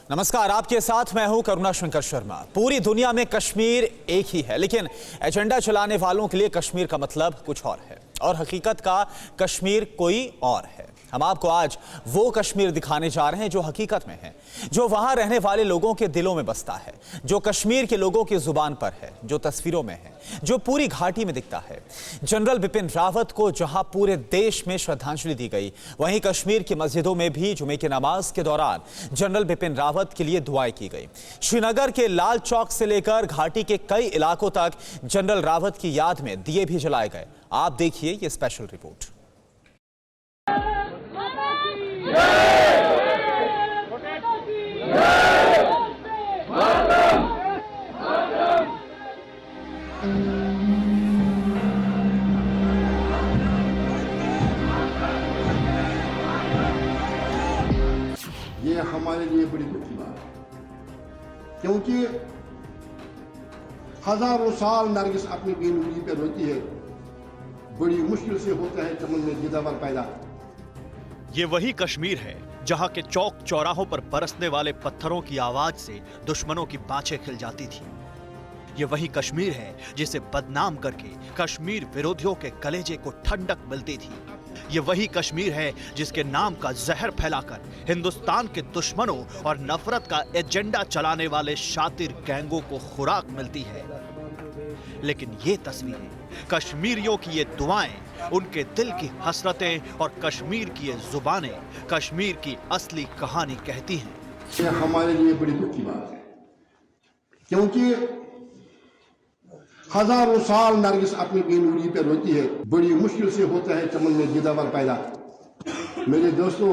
नमस्कार, आपके साथ मैं हूं करुणा शंकर शर्मा। पूरी दुनिया में कश्मीर एक ही है, लेकिन एजेंडा चलाने वालों के लिए कश्मीर का मतलब कुछ और है और हकीकत का कश्मीर कोई और है। हम आपको आज वो कश्मीर दिखाने जा रहे हैं जो हकीकत में है, जो वहां रहने वाले लोगों के दिलों में बसता है, जो कश्मीर के लोगों की जुबान पर है, जो तस्वीरों में है, जो पूरी घाटी में दिखता है। जनरल बिपिन रावत को जहां पूरे देश में श्रद्धांजलि दी गई, वहीं कश्मीर की मस्जिदों में भी जुमे की नमाज के दौरान जनरल बिपिन रावत के लिए दुआएं की गई। श्रीनगर के लाल चौक से लेकर घाटी के कई इलाकों तक जनरल रावत की याद में दिए भी जलाए गए। आप देखिए ये स्पेशल रिपोर्ट। ये हमारे लिए बड़ी दुख की बात है, क्योंकि हजारों साल नरगिस अपनी बेनूरी पे रोती है, बड़ी मुश्किल से होता है चमन में गिदावर पैदा। ये वही कश्मीर है जहां के चौक चौराहों पर बरसने वाले पत्थरों की आवाज से दुश्मनों की बाछें खिल जाती थी। ये वही कश्मीर है जिसे बदनाम करके कश्मीर विरोधियों के कलेजे को ठंडक मिलती थी। ये वही कश्मीर है जिसके नाम का जहर फैलाकर हिंदुस्तान के दुश्मनों और नफरत का एजेंडा चलाने वाले शातिर गैंगों को खुराक मिलती है। लेकिन ये तस्वीरें, कश्मीरियों की ये दुआएं, उनके दिल की हसरतें और कश्मीर की ये जुबानें कश्मीर की असली कहानी कहती हैं। ये हमारे लिए बड़ी दुख की बात है, क्योंकि हजारों साल नरगिस अपनी बेनूरी पे रोती है, बड़ी मुश्किल से होता है चमन में गिदावर पैदा। मेरे दोस्तों,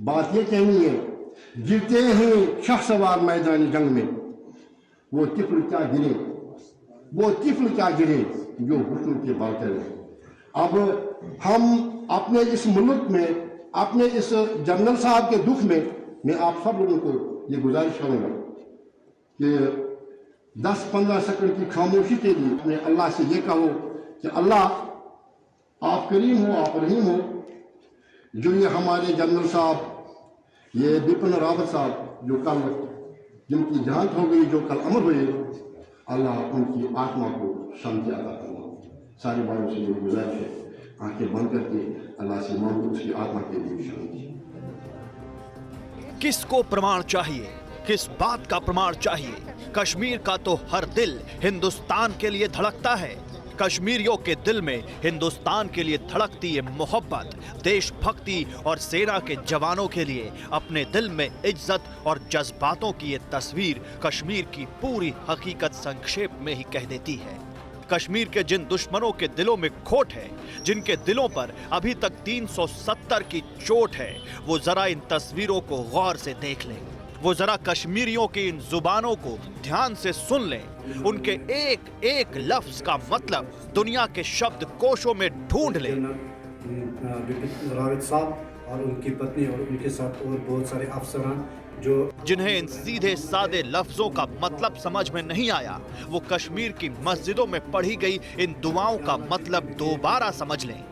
बात ये कहनी है, गिरते ही शहसवार मैदान जंग में वो तिफल क्या गिरे, वो तिफल क्या गिरे जो हुस्न के बातें रहे। अब हम अपने इस मुल्क में, अपने इस जनरल साहब के दुख में, मैं आप सब लोगों को ये गुजारिश करूंगा कि 10-15 सेकंड की खामोशी के लिए अपने अल्लाह से ये कहो कि अल्लाह, आप करीम हो, आप रहीम हो। जो ये हमारे जनरल साहब, ये बिपिन रावत साहब, जो कल जिनकी जहांत हो गई, जो कल अमर हुए, अल्लाह उनकी आत्मा को शांति अता फरमाए। सारे भाइयों से मेरी गुजारिश है, आंखें बंद करके अल्लाह से मांगो उसकी आत्मा के लिए शांति। किसको प्रमाण चाहिए, किस बात का प्रमाण चाहिए? कश्मीर का तो हर दिल हिंदुस्तान के लिए धड़कता है। कश्मीरियों के दिल में हिंदुस्तान के लिए धड़कती ये मोहब्बत, देशभक्ति और सेना के जवानों के लिए अपने दिल में इज्जत और जज्बातों की ये तस्वीर कश्मीर की पूरी हकीकत संक्षेप में ही कह देती है। कश्मीर के जिन दुश्मनों के दिलों में खोट है, जिनके दिलों पर अभी तक 370 की चोट है, वो जरा इन तस्वीरों को गौर से देख लें। वो जरा कश्मीरियों की इन जुबानों को ध्यान से सुन लें। उनके एक एक लफ्ज का मतलब दुनिया के शब्द कोशों में ढूंढ लें। बिपिन रावत साहब और उनकी पत्नी और उनके साथ और बहुत सारे अफसरान जिन्हें इन सीधे सादे लफ्जों का मतलब समझ में नहीं आया, वो कश्मीर की मस्जिदों में पढ़ी गई इन दुआओं का मतलब दोबारा समझ लें।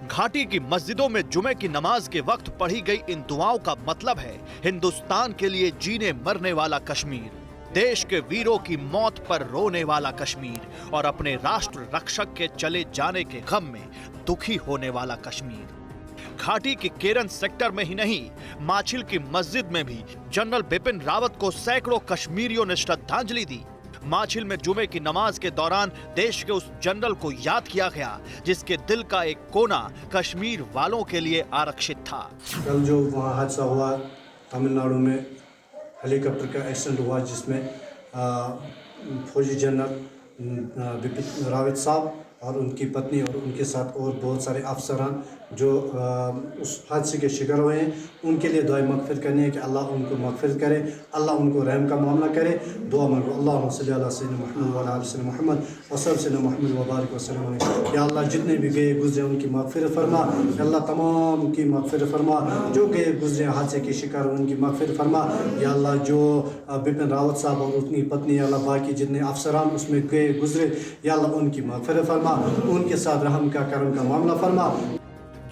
घाटी की मस्जिदों में जुमे की नमाज के वक्त पढ़ी गई इन दुआओं का मतलब है हिंदुस्तान के लिए जीने मरने वाला कश्मीर, देश के वीरों की मौत पर रोने वाला कश्मीर और अपने राष्ट्र रक्षक के चले जाने के गम में दुखी होने वाला कश्मीर। घाटी की केरन सेक्टर में ही नहीं, माछिल की मस्जिद में भी जनरल बिपिन रावत को सैकड़ों कश्मीरियों ने श्रद्धांजलि दी। माछिल में जुमे की नमाज के दौरान देश के उस जनरल को याद किया गया जिसके दिल का एक कोना कश्मीर वालों के लिए आरक्षित था। कल जो वहाँ हादसा हुआ तमिलनाडु में, हेलीकॉप्टर का एक्सीडेंट हुआ जिसमें फौजी जनरल बिपिन रावत साहब और उनकी पत्नी और उनके साथ और बहुत सारे अफसरान जो उस हादसे के शिकार हुए हैं, उनके लिए दुआ मगफिरत करनी है कि अल्लाह उनको मगफिरत करे, अल्लाह उनको रहम का मामला करे। दुआ मांगो, अल्लाहुम्मा सल्ली अला सय्यिदिना मुहम्मद व अला आलि सय्यिदिना मुहम्मद व सल्लल्लाहु मुहम्मद व बारिक वसल्लम अलैहि। या अल्लाह जितने भी गए गुजरे उनकी मगफिरत फरमा, अल्लाह तमाम की मगफिरत फरमा। जो गए गुजरे हादसे के शिकार उनकी मगफिरत फरमा। या अल्लाह जो बिपिन रावत साहब और उनकी पत्नी, अल्लाह बाकी जितने अफसरान उसमें गए गुजरे, या अल्लाह उनकी मगफिरत फरमा, उनके साथ रहम का करम का मामला फरमा।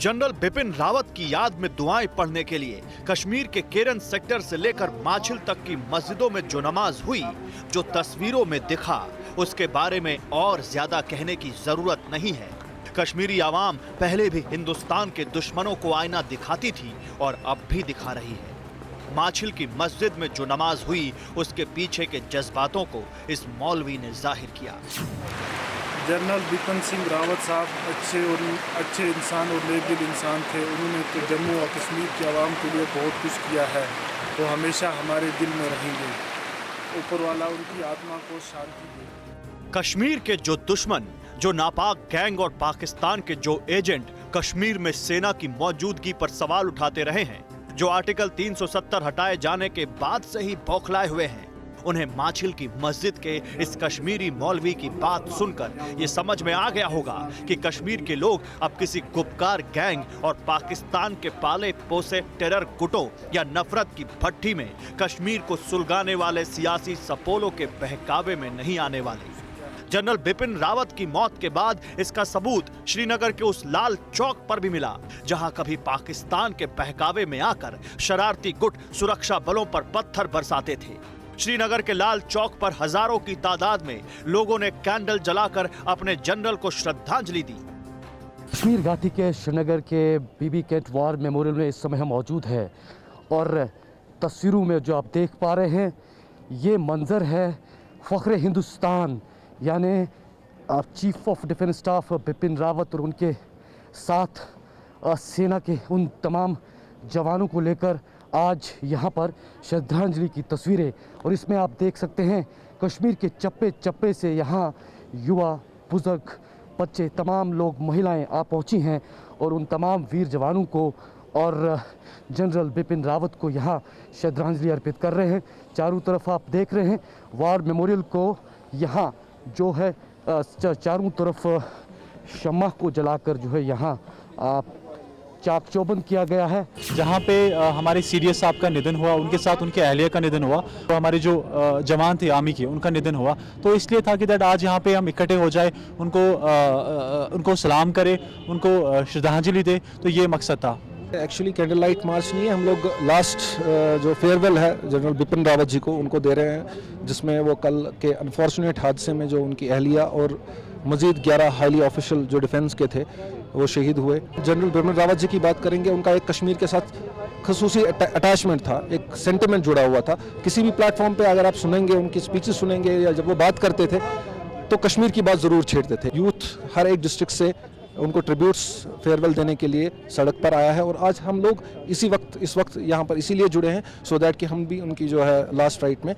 जनरल बिपिन रावत की याद में दुआएं पढ़ने के लिए कश्मीर के केरन सेक्टर से लेकर माछिल तक की मस्जिदों में जो नमाज हुई, जो तस्वीरों में दिखा, उसके बारे में और ज्यादा कहने की जरूरत नहीं है। कश्मीरी आवाम पहले भी हिंदुस्तान के दुश्मनों को आईना दिखाती थी और अब भी दिखा रही है। माछिल की मस्जिद में जो नमाज हुई, उसके पीछे के जज्बातों को इस मौलवी ने जाहिर किया। जनरल बिपिन सिंह रावत साहब अच्छे इंसान और नेकदिल इंसान थे। उन्होंने तो जम्मू और कश्मीर की आवाम के लिए बहुत कुछ किया है, तो हमेशा हमारे दिल में रहेंगे। ऊपर वाला उनकी आत्मा को शांति दे। कश्मीर के जो दुश्मन, जो नापाक गैंग और पाकिस्तान के जो एजेंट कश्मीर में सेना की मौजूदगी पर सवाल उठाते रहे हैं, जो आर्टिकल 370 हटाए जाने के बाद से ही बौखलाए हुए हैं, उन्हें माछिल की मस्जिद के इस कश्मीरी मौलवी की बात सुनकर ये समझ में आ गया होगा कि कश्मीर के लोग अब किसी गुपकार गैंग और पाकिस्तान के पाले पोसे टेरर गुटों या नफरत की भट्टी में कश्मीर को सुलगाने वाले सियासी सपोलों के बहकावे में नहीं आने वाले। जनरल बिपिन रावत की मौत के बाद इसका सबूत श्रीनगर के उस लाल चौक पर भी मिला, जहां कभी पाकिस्तान के बहकावे में आकर शरारती गुट सुरक्षा बलों पर पत्थर बरसाते थे। श्रीनगर के लाल चौक पर हजारों की तादाद में लोगों ने कैंडल जलाकर अपने जनरल को श्रद्धांजलि दी। कश्मीर घाटी के श्रीनगर के बीबी कैंट वॉर मेमोरियल में इस समय हम मौजूद हैं और तस्वीरों में जो आप देख पा रहे हैं, ये मंजर है फ़ख्र हिंदुस्तान यानी chief of defence staff Bipin Rawat और उनके साथ सेना के उन तमाम जवानों को लेकर आज यहाँ पर श्रद्धांजलि की तस्वीरें। और इसमें आप देख सकते हैं कश्मीर के चप्पे चप्पे से यहाँ युवा, बुजुर्ग, बच्चे, तमाम लोग, महिलाएं आ पहुँची हैं और उन तमाम वीर जवानों को और जनरल बिपिन रावत को यहाँ श्रद्धांजलि अर्पित कर रहे हैं। चारों तरफ आप देख रहे हैं वॉर मेमोरियल को यहाँ जो है चारों तरफ शम्मा को जलाकर जो है यहाँ चाक चौबंद किया गया है। जहाँ पे हमारे सीडीएस साहब का निधन हुआ, उनके साथ उनके अहलिया का निधन हुआ, तो हमारे जो जवान थे आर्मी के, उनका निधन हुआ, तो इसलिए था कि दैट आज यहाँ पे हम इकट्ठे हो जाए, उनको सलाम करें, उनको श्रद्धांजलि दे, तो ये मकसद था। एक्चुअली कैंडल लाइट मार्च नहीं है, हम लोग लास्ट जो फेयरवेल है जनरल बिपिन रावत जी को उनको दे रहे हैं, जिसमें वो कल के अनफॉर्चुनेट हादसे में जो उनकी अहलिया और मज़ीद 11 हाईली ऑफिशियल जो डिफेंस के थे वो शहीद हुए। जनरल बिपिन रावत जी की बात करेंगे, उनका एक कश्मीर के साथ खसूसी अटैचमेंट था, एक सेंटिमेंट जुड़ा हुआ था। किसी भी प्लेटफॉर्म पे अगर आप सुनेंगे, उनकी स्पीचेस सुनेंगे या जब वो बात करते थे तो कश्मीर की बात ज़रूर छेड़ते थे। यूथ हर एक डिस्ट्रिक्ट से उनको ट्रिब्यूट्स फेयरवेल देने के लिए सड़क पर आया है और आज हम लोग इस वक्त यहाँ पर इसीलिए जुड़े हैं सो दैट कि हम भी उनकी जो है लास्ट राइट में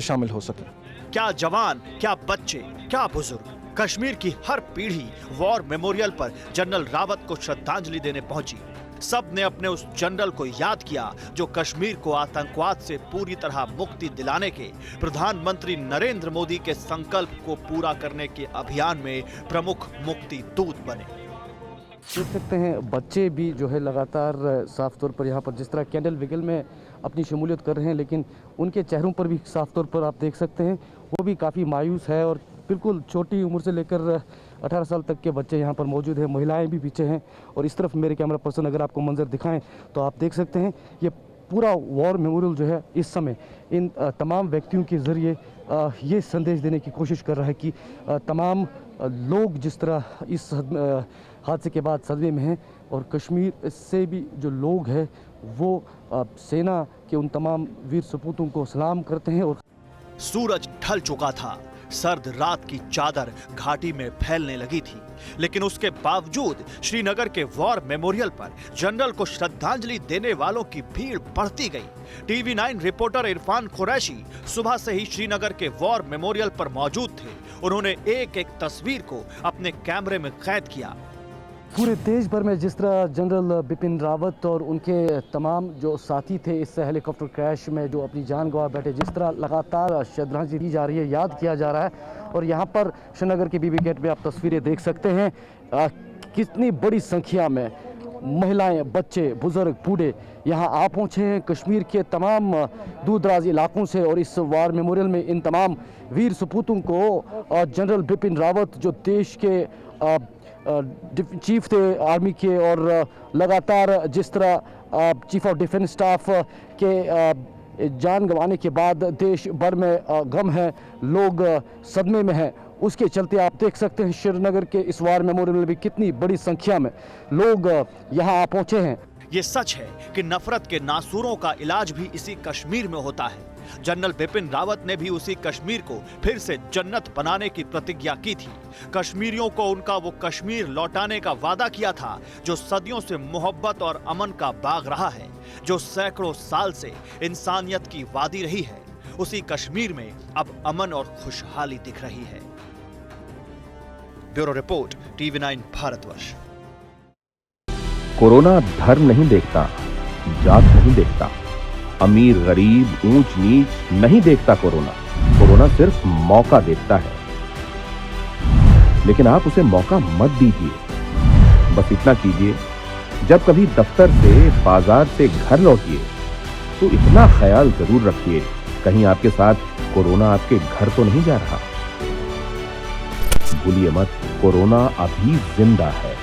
शामिल हो सकें। क्या जवान, क्या बच्चे, क्या बुजुर्ग, कश्मीर की हर पीढ़ी वॉर मेमोरियल पर जनरल रावत को श्रद्धांजलि देने पहुंची। सब ने अपने उस जनरल को याद किया जो कश्मीर को आतंकवाद से पूरी तरह मुक्ति दिलाने के प्रधानमंत्री नरेंद्र मोदी के संकल्प को पूरा करने के अभियान में प्रमुख मुक्ति दूत बने। देख सकते हैं बच्चे भी जो है लगातार साफ तौर पर यहाँ पर जिस तरह कैंडल विगल में अपनी शमूलियत कर रहे हैं, लेकिन उनके चेहरों पर भी साफ तौर पर आप देख सकते हैं वो भी काफ़ी मायूस है और बिल्कुल छोटी उम्र से लेकर 18 साल तक के बच्चे यहाँ पर मौजूद हैं, महिलाएं भी पीछे हैं। और इस तरफ मेरे कैमरा पर्सन अगर आपको मंजर दिखाएं तो आप देख सकते हैं ये पूरा वॉर मेमोरियल जो है इस समय इन तमाम व्यक्तियों के ज़रिए ये संदेश देने की कोशिश कर रहा है कि तमाम लोग जिस तरह इस हादसे के बाद सदमे में हैं और कश्मीर से भी जो लोग हैं वो सेना के उन तमाम वीर सपूतों को सलाम करते हैं। और सूरज ढल चुका था, सर्द रात की चादर घाटी में फैलने लगी थी, लेकिन उसके बावजूद श्रीनगर के वॉर मेमोरियल पर जनरल को श्रद्धांजलि देने वालों की भीड़ बढ़ती गई। टीवी 9 रिपोर्टर इरफान कुरैशी सुबह से ही श्रीनगर के वॉर मेमोरियल पर मौजूद थे। उन्होंने एक एक तस्वीर को अपने कैमरे में कैद किया। पूरे देश भर में जिस तरह जनरल बिपिन रावत और उनके तमाम जो साथी थे इस हेलीकॉप्टर क्रैश में जो अपनी जान गंवा बैठे, जिस तरह लगातार श्रद्धांजलि दी जा रही है, याद किया जा रहा है। और यहाँ पर श्रीनगर के बीबी गेट में आप तस्वीरें देख सकते हैं कितनी बड़ी संख्या में महिलाएं, बच्चे, बुजुर्ग, बूढ़े यहाँ आ पहुँचे हैं कश्मीर के तमाम दूर दराज इलाकों से। और इस वार मेमोरियल में इन तमाम वीर सपूतों को जनरल बिपिन रावत जो देश के चीफ थे आर्मी के, और लगातार जिस तरह चीफ ऑफ डिफेंस स्टाफ के जान गंवाने के बाद देश भर में गम है, लोग सदमे में हैं। उसके चलते आप देख सकते हैं श्रीनगर के इस वार मेमोरियल में भी कितनी बड़ी संख्या में लोग यहाँ पहुँचे हैं। ये सच है कि नफरत के नासूरों का इलाज भी इसी कश्मीर में होता है। जनरल बिपिन रावत ने भी उसी कश्मीर को फिर से जन्नत बनाने की प्रतिज्ञा की थी। कश्मीरियों को उनका वो कश्मीर लौटाने का वादा किया था जो सदियों से मोहब्बत और अमन का बाग रहा है, जो सैकड़ों साल से इंसानियत की वादी रही है। उसी कश्मीर में अब अमन और खुशहाली दिख रही है। Bureau report, TV9 Bharatvarsh. Corona धर्म नहीं देखता, जात नहीं देखता, अमीर गरीब ऊंच नीच नहीं देखता। कोरोना सिर्फ मौका देखता है, लेकिन आप उसे मौका मत दीजिए। बस इतना कीजिए, जब कभी दफ्तर से बाजार से घर लौटिए तो इतना ख्याल जरूर रखिए कहीं आपके साथ कोरोना आपके घर तो नहीं जा रहा। भूलिए मत, कोरोना अभी जिंदा है।